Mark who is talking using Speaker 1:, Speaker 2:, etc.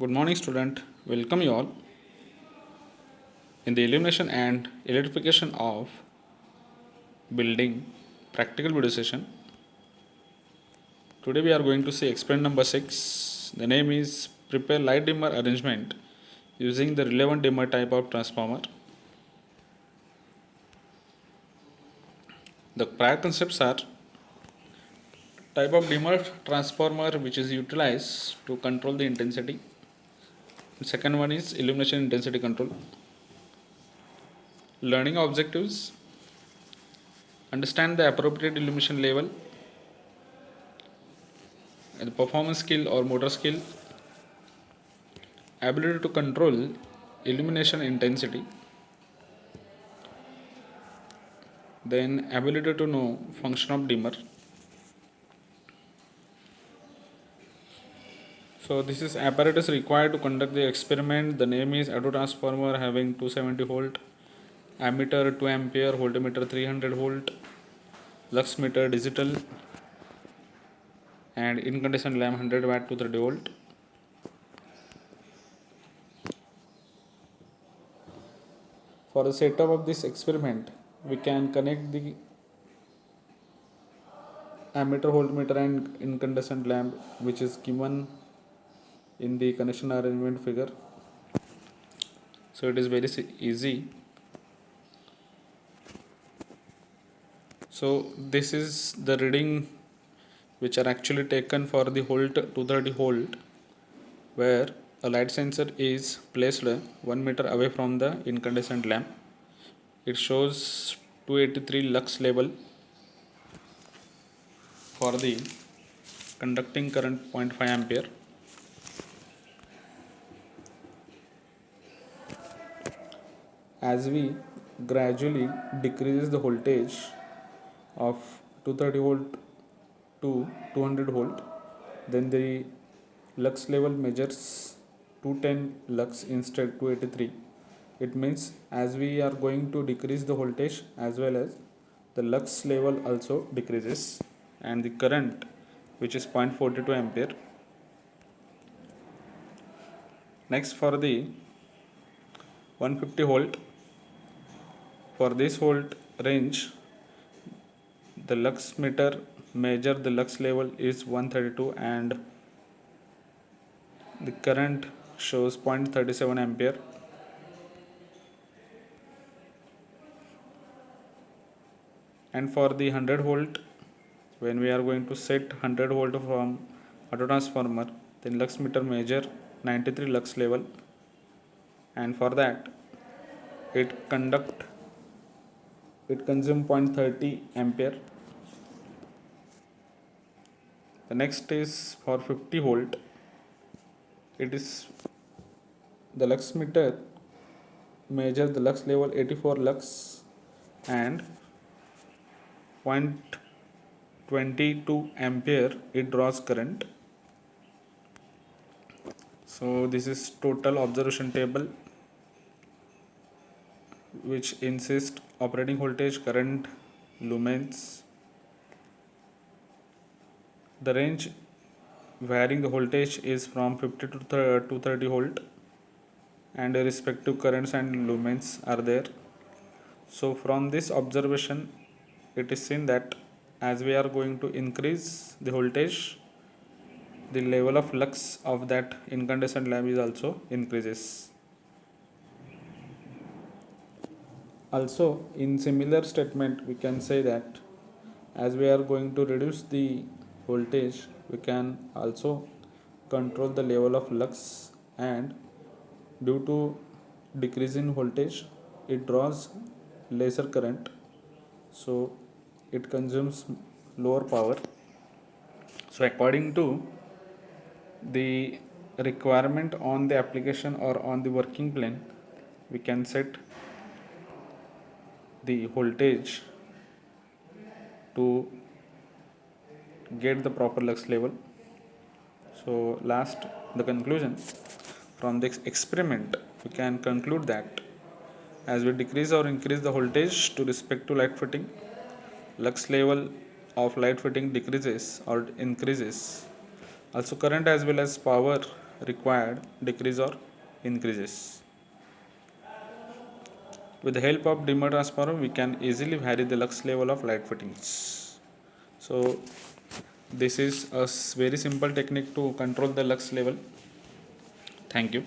Speaker 1: Good morning, student. Welcome you all in the illumination and electrification of building practical video session. Today we are going to see experiment number 6. The name is prepare light dimmer arrangement using the relevant dimmer type of transformer. The prior concepts are type of dimmer transformer which is utilized to control the intensity. The second one is illumination intensity control. Learning objectives: understand the appropriate illumination level, and the performance skill or motor skill, ability to control illumination intensity, then ability to know function of dimmer. So this is apparatus required to conduct the experiment. The name is autotransformer having 270 volt, ammeter 2 ampere, voltmeter 300 volt, lux meter digital, and incandescent lamp 100 watt to 30 volt. For the setup of this experiment, we can connect the ammeter, voltmeter and incandescent lamp which is given in the connection arrangement figure. So it is very easy. So this is the reading which are actually taken for the volt 230 volt, where a light sensor is placed 1 meter away from the incandescent lamp. It shows 283 lux level for the conducting current 0.5 ampere. As we gradually decreases the voltage of 230 volt to 200 volt, then the lux level measures 210 lux instead 283. It means as we are going to decrease the voltage, as well as the lux level also decreases, and the current which is 0.42 ampere. Next, for the 150 volt, for this volt range, the lux meter measure the lux level is 132 and the current shows 0.37 ampere. And for the 100 volt, when we are going to set 100 volt from auto transformer, then lux meter measure 93 lux level, and for that it consume 0.30 ampere. The next is for 50 volt. It is the lux meter measure the lux level 84 lux and 0.22 ampere it draws current. So this is total observation table which insists operating voltage, current, lumens. The range varying the voltage is from 50 to 230 volt, and respective currents and lumens are there. So from this observation it is seen that as we are going to increase the voltage, the level of lux of that incandescent lamp is also increases. Also, in similar statement we can say that as we are going to reduce the voltage, we can also control the level of lux, and due to decrease in voltage it draws lesser current, so it consumes lower power. So according to the requirement on the application or on the working plane, we can set the voltage to get the proper lux level. So last, the conclusion from this experiment, we can conclude that as we decrease or increase the voltage to respect to light fitting, lux level of light fitting decreases or increases. Also current as well as power required decrease or increases. With the help of dimmer transformer, we can easily vary the lux level of light fittings. So this is a very simple technique to control the lux level. Thank you.